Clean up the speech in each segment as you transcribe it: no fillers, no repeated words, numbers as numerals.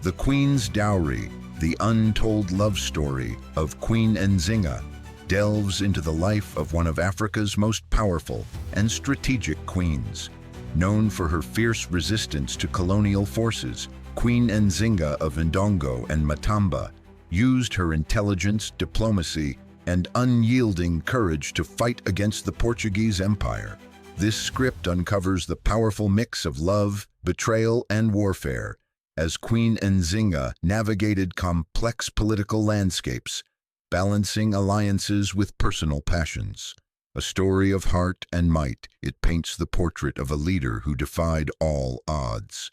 The Queen's Dowry, the untold love story of Queen Nzinga, delves into the life of one of Africa's most powerful and strategic queens. Known for her fierce resistance to colonial forces, Queen Nzinga of Ndongo and Matamba used her intelligence, diplomacy, and unyielding courage to fight against the Portuguese Empire. This script uncovers the powerful mix of love, betrayal, and warfare as Queen Nzinga navigated complex political landscapes, balancing alliances with personal passions. A story of heart and might, it paints the portrait of a leader who defied all odds.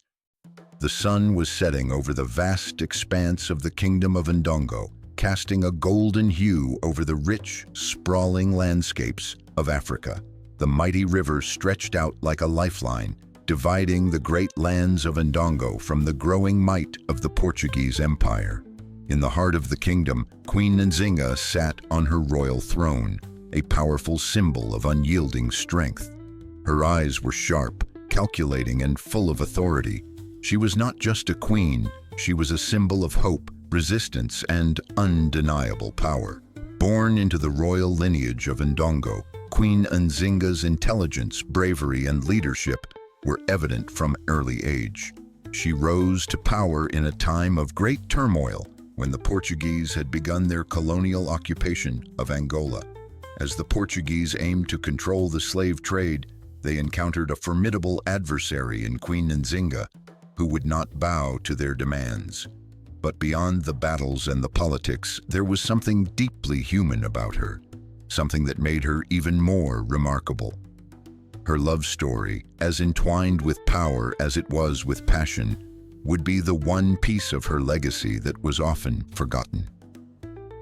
The sun was setting over the vast expanse of the Kingdom of Ndongo, casting a golden hue over the rich, sprawling landscapes of Africa. The mighty river stretched out like a lifeline, dividing the great lands of Ndongo from the growing might of the Portuguese Empire. In the heart of the kingdom, Queen Nzinga sat on her royal throne, a powerful symbol of unyielding strength. Her eyes were sharp, calculating, and full of authority. She was not just a queen, she was a symbol of hope, resistance, and undeniable power. Born into the royal lineage of Ndongo, Queen Nzinga's intelligence, bravery, and leadership were evident from early age. She rose to power in a time of great turmoil when the Portuguese had begun their colonial occupation of Angola. As the Portuguese aimed to control the slave trade, they encountered a formidable adversary in Queen Nzinga, who would not bow to their demands. But beyond the battles and the politics, there was something deeply human about her, something that made her even more remarkable. Her love story, as entwined with power as it was with passion, would be the one piece of her legacy that was often forgotten.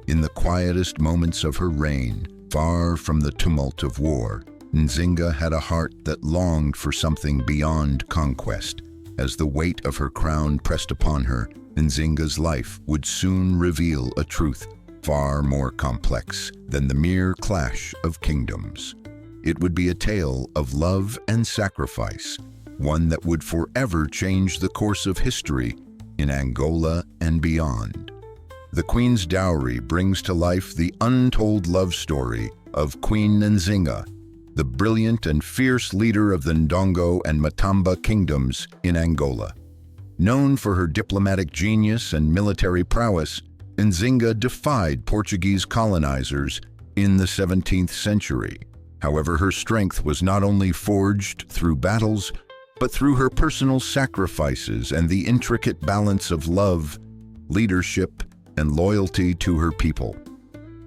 In the quietest moments of her reign, far from the tumult of war, Nzinga had a heart that longed for something beyond conquest. As the weight of her crown pressed upon her, Nzinga's life would soon reveal a truth far more complex than the mere clash of kingdoms. It would be a tale of love and sacrifice, one that would forever change the course of history in Angola and beyond. The Queen's Dowry brings to life the untold love story of Queen Nzinga, the brilliant and fierce leader of the Ndongo and Matamba kingdoms in Angola. Known for her diplomatic genius and military prowess, Nzinga defied Portuguese colonizers in the 17th century. However, her strength was not only forged through battles, but through her personal sacrifices and the intricate balance of love, leadership, and loyalty to her people.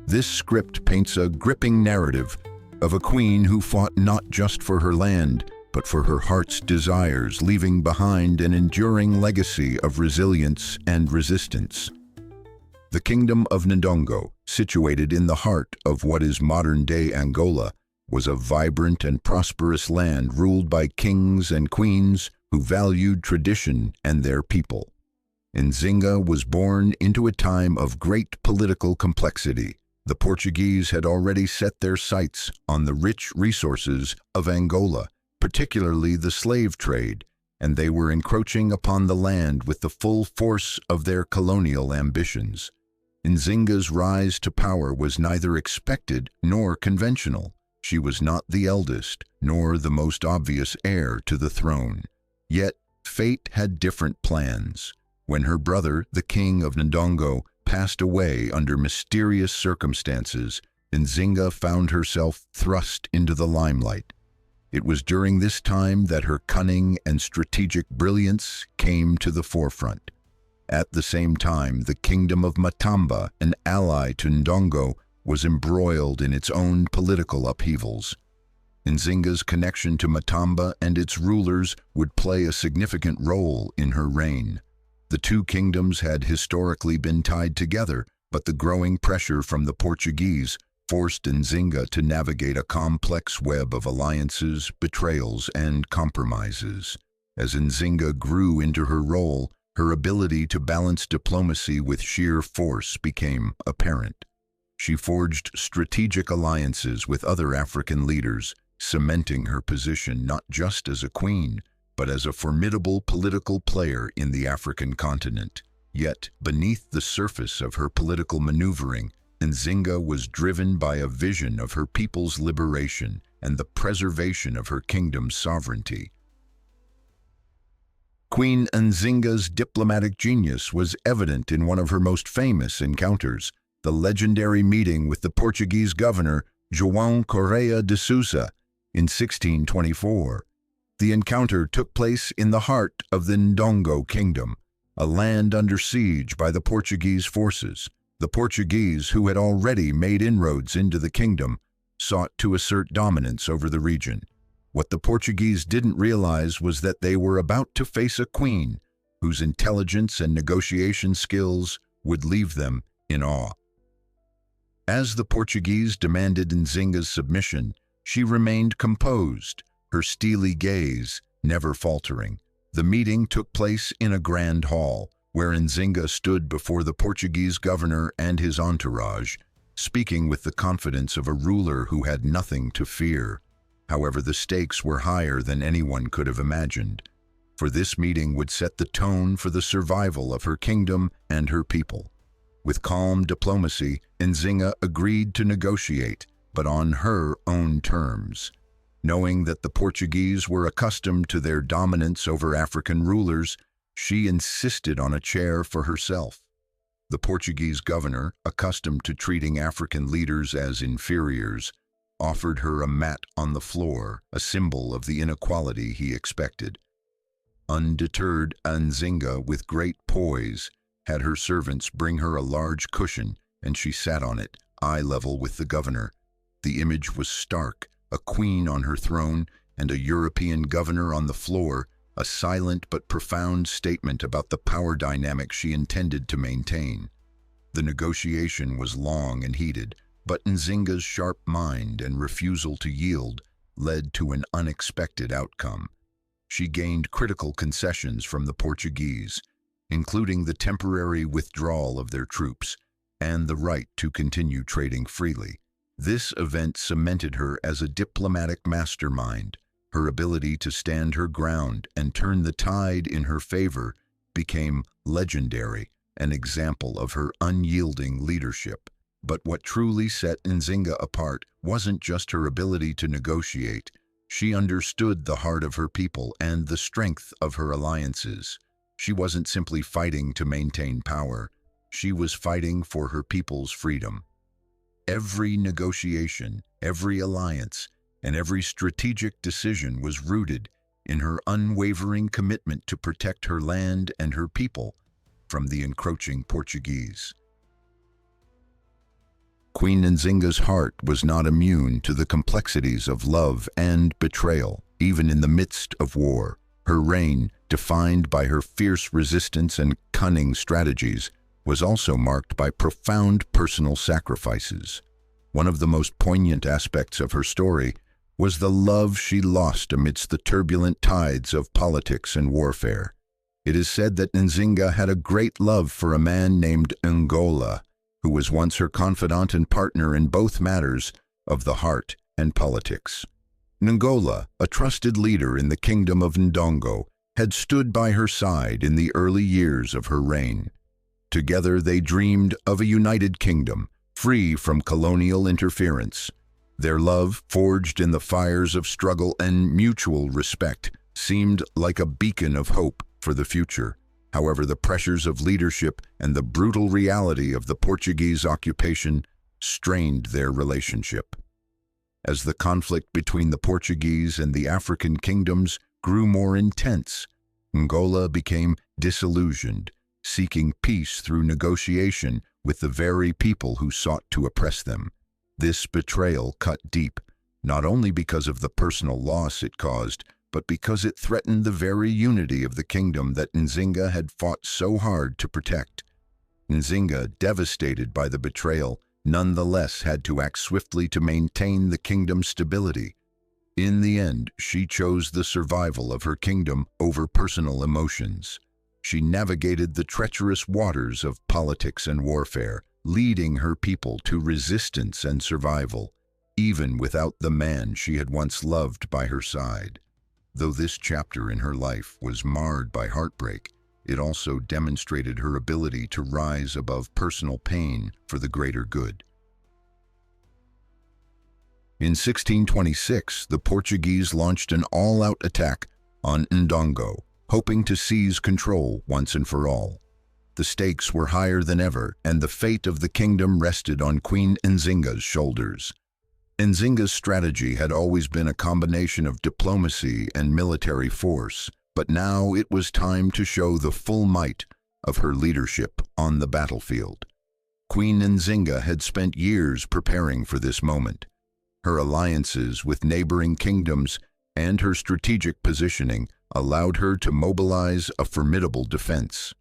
This script paints a gripping narrative of a queen who fought not just for her land, but for her heart's desires, leaving behind an enduring legacy of resilience and resistance. The Kingdom of Ndongo, situated in the heart of what is modern-day Angola, was a vibrant and prosperous land ruled by kings and queens who valued tradition and their people. Nzinga was born into a time of great political complexity. The Portuguese had already set their sights on the rich resources of Angola, particularly the slave trade, and they were encroaching upon the land with the full force of their colonial ambitions. Nzinga's rise to power was neither expected nor conventional. She was not the eldest, nor the most obvious heir to the throne. Yet, fate had different plans. When her brother, the king of Ndongo, passed away under mysterious circumstances, Nzinga found herself thrust into the limelight. It was during this time that her cunning and strategic brilliance came to the forefront. At the same time, the kingdom of Matamba, an ally to Ndongo, was embroiled in its own political upheavals. Nzinga's connection to Matamba and its rulers would play a significant role in her reign. The two kingdoms had historically been tied together, but the growing pressure from the Portuguese forced Nzinga to navigate a complex web of alliances, betrayals, and compromises. As Nzinga grew into her role, her ability to balance diplomacy with sheer force became apparent. She forged strategic alliances with other African leaders, cementing her position not just as a queen, but as a formidable political player in the African continent. Yet, beneath the surface of her political maneuvering, Nzinga was driven by a vision of her people's liberation and the preservation of her kingdom's sovereignty. Queen Nzinga's diplomatic genius was evident in one of her most famous encounters, the legendary meeting with the Portuguese governor João Correia de Sousa in 1624. The encounter took place in the heart of the Ndongo kingdom, a land under siege by the Portuguese forces. The Portuguese, who had already made inroads into the kingdom, sought to assert dominance over the region. What the Portuguese didn't realize was that they were about to face a queen whose intelligence and negotiation skills would leave them in awe. As the Portuguese demanded Nzinga's submission, she remained composed, her steely gaze never faltering. The meeting took place in a grand hall, where Nzinga stood before the Portuguese governor and his entourage, speaking with the confidence of a ruler who had nothing to fear. However, the stakes were higher than anyone could have imagined, for this meeting would set the tone for the survival of her kingdom and her people. With calm diplomacy, Nzinga agreed to negotiate, but on her own terms. Knowing that the Portuguese were accustomed to their dominance over African rulers, she insisted on a chair for herself. The Portuguese governor, accustomed to treating African leaders as inferiors, offered her a mat on the floor, a symbol of the inequality he expected. Undeterred, Nzinga, with great poise, had her servants bring her a large cushion, and she sat on it, eye level with the governor. The image was stark, a queen on her throne and a European governor on the floor, a silent but profound statement about the power dynamic she intended to maintain. The negotiation was long and heated, but Nzinga's sharp mind and refusal to yield led to an unexpected outcome. She gained critical concessions from the Portuguese, including the temporary withdrawal of their troops and the right to continue trading freely. This event cemented her as a diplomatic mastermind. Her ability to stand her ground and turn the tide in her favor became legendary, an example of her unyielding leadership. But what truly set Nzinga apart wasn't just her ability to negotiate. She understood the heart of her people and the strength of her alliances. She wasn't simply fighting to maintain power. She was fighting for her people's freedom. Every negotiation, every alliance, and every strategic decision was rooted in her unwavering commitment to protect her land and her people from the encroaching Portuguese. Queen Nzinga's heart was not immune to the complexities of love and betrayal, even in the midst of war. Her reign, defined by her fierce resistance and cunning strategies, was also marked by profound personal sacrifices. One of the most poignant aspects of her story was the love she lost amidst the turbulent tides of politics and warfare. It is said that Nzinga had a great love for a man named Ngola, who was once her confidant and partner in both matters of the heart and politics. Ngola, a trusted leader in the kingdom of Ndongo, had stood by her side in the early years of her reign. Together they dreamed of a united kingdom, free from colonial interference. Their love, forged in the fires of struggle and mutual respect, seemed like a beacon of hope for the future. However, the pressures of leadership and the brutal reality of the Portuguese occupation strained their relationship. As the conflict between the Portuguese and the African kingdoms grew more intense, Ngola became disillusioned, seeking peace through negotiation with the very people who sought to oppress them. This betrayal cut deep, not only because of the personal loss it caused, but because it threatened the very unity of the kingdom that Nzinga had fought so hard to protect. Nzinga, devastated by the betrayal, nonetheless had to act swiftly to maintain the kingdom's stability. In the end, she chose the survival of her kingdom over personal emotions. She navigated the treacherous waters of politics and warfare, leading her people to resistance and survival, even without the man she had once loved by her side. Though this chapter in her life was marred by heartbreak, it also demonstrated her ability to rise above personal pain for the greater good. In 1626, the Portuguese launched an all-out attack on Ndongo, hoping to seize control once and for all. The stakes were higher than ever, and the fate of the kingdom rested on Queen Nzinga's shoulders. Nzinga's strategy had always been a combination of diplomacy and military force, but now it was time to show the full might of her leadership on the battlefield. Queen Nzinga had spent years preparing for this moment. Her alliances with neighboring kingdoms and her strategic positioning allowed her to mobilize a formidable defense.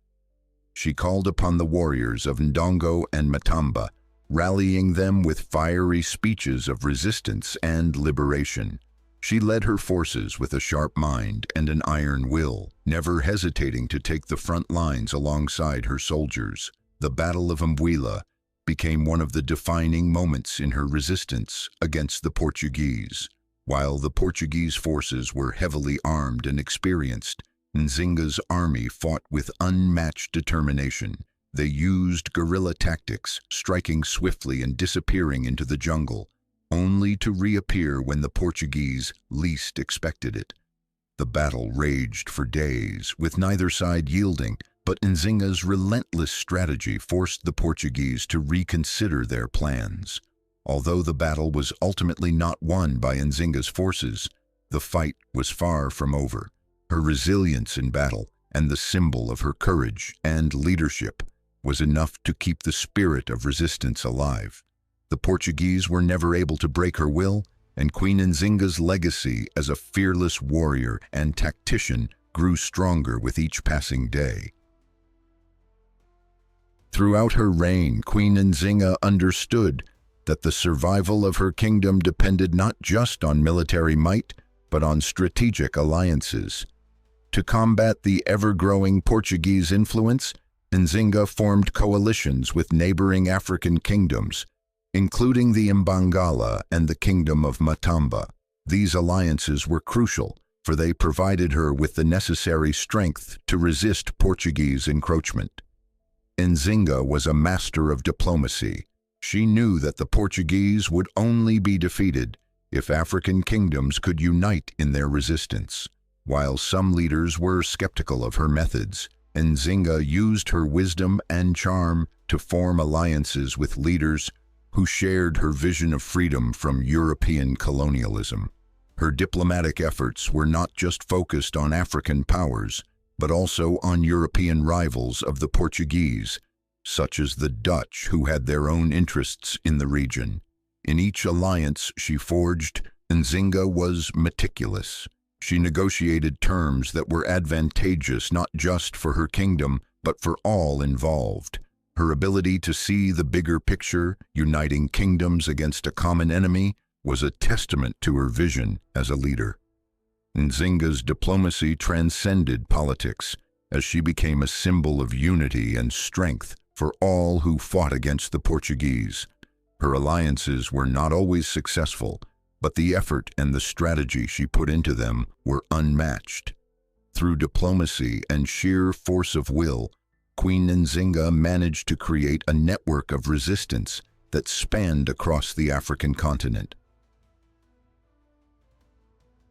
She called upon the warriors of Ndongo and Matamba, rallying them with fiery speeches of resistance and liberation. She led her forces with a sharp mind and an iron will, never hesitating to take the front lines alongside her soldiers. The Battle of Mbwila became one of the defining moments in her resistance against the Portuguese. While the Portuguese forces were heavily armed and experienced, Nzinga's army fought with unmatched determination. They used guerrilla tactics, striking swiftly and disappearing into the jungle, only to reappear when the Portuguese least expected it. The battle raged for days, with neither side yielding, but Nzinga's relentless strategy forced the Portuguese to reconsider their plans. Although the battle was ultimately not won by Nzinga's forces, the fight was far from over. Her resilience in battle, and the symbol of her courage and leadership, was enough to keep the spirit of resistance alive. The Portuguese were never able to break her will, and Queen Nzinga's legacy as a fearless warrior and tactician grew stronger with each passing day. Throughout her reign, Queen Nzinga understood that the survival of her kingdom depended not just on military might, but on strategic alliances. To combat the ever-growing Portuguese influence, Nzinga formed coalitions with neighboring African kingdoms, including the Mbangala and the Kingdom of Matamba. These alliances were crucial, for they provided her with the necessary strength to resist Portuguese encroachment. Nzinga was a master of diplomacy. She knew that the Portuguese would only be defeated if African kingdoms could unite in their resistance. While some leaders were skeptical of her methods, Nzinga used her wisdom and charm to form alliances with leaders who shared her vision of freedom from European colonialism. Her diplomatic efforts were not just focused on African powers, but also on European rivals of the Portuguese, such as the Dutch, who had their own interests in the region. In each alliance she forged, Nzinga was meticulous. She negotiated terms that were advantageous not just for her kingdom, but for all involved. Her ability to see the bigger picture, uniting kingdoms against a common enemy, was a testament to her vision as a leader. Nzinga's diplomacy transcended politics, as she became a symbol of unity and strength for all who fought against the Portuguese. Her alliances were not always successful, but the effort and the strategy she put into them were unmatched. Through diplomacy and sheer force of will, Queen Nzinga managed to create a network of resistance that spanned across the African continent.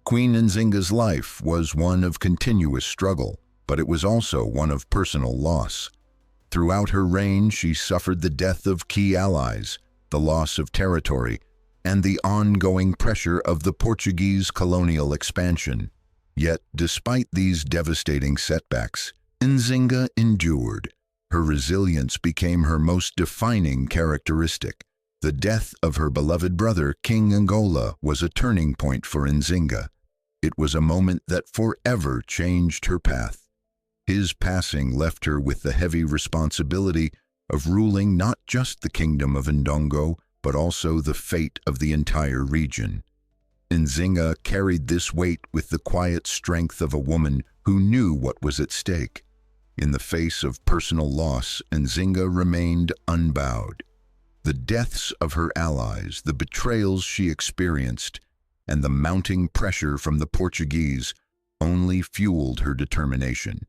Queen Nzinga's life was one of continuous struggle, but it was also one of personal loss. Throughout her reign, she suffered the death of key allies, the loss of territory, and the ongoing pressure of the Portuguese colonial expansion. Yet, despite these devastating setbacks, Nzinga endured. Her resilience became her most defining characteristic. The death of her beloved brother, King Angola, was a turning point for Nzinga. It was a moment that forever changed her path. His passing left her with the heavy responsibility of ruling not just the kingdom of Ndongo, but also the fate of the entire region. Nzinga carried this weight with the quiet strength of a woman who knew what was at stake. In the face of personal loss, Nzinga remained unbowed. The deaths of her allies, the betrayals she experienced, and the mounting pressure from the Portuguese only fueled her determination.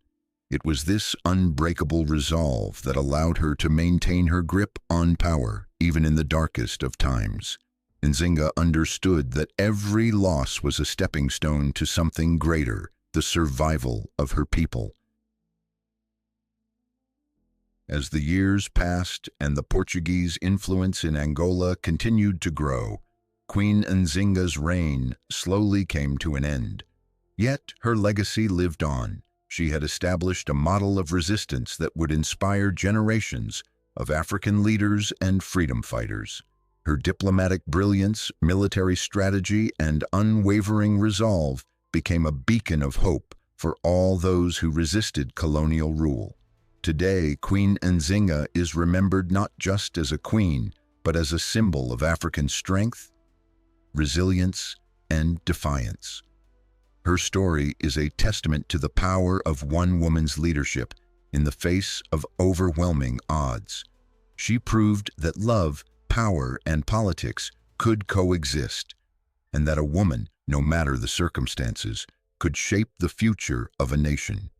It was this unbreakable resolve that allowed her to maintain her grip on power, even in the darkest of times. Nzinga understood that every loss was a stepping stone to something greater, the survival of her people. As the years passed and the Portuguese influence in Angola continued to grow, Queen Nzinga's reign slowly came to an end. Yet her legacy lived on. She had established a model of resistance that would inspire generations of African leaders and freedom fighters. Her diplomatic brilliance, military strategy, and unwavering resolve became a beacon of hope for all those who resisted colonial rule. Today, Queen Nzinga is remembered not just as a queen, but as a symbol of African strength, resilience, and defiance. Her story is a testament to the power of one woman's leadership in the face of overwhelming odds. She proved that love, power, and politics could coexist, and that a woman, no matter the circumstances, could shape the future of a nation.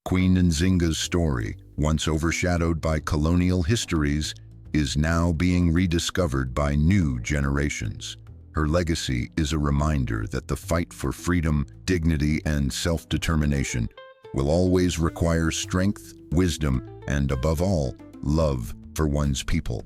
Queen Nzinga's story, once overshadowed by colonial histories, is now being rediscovered by new generations. Her legacy is a reminder that the fight for freedom, dignity, and self-determination will always require strength, wisdom, and above all, love for one's people.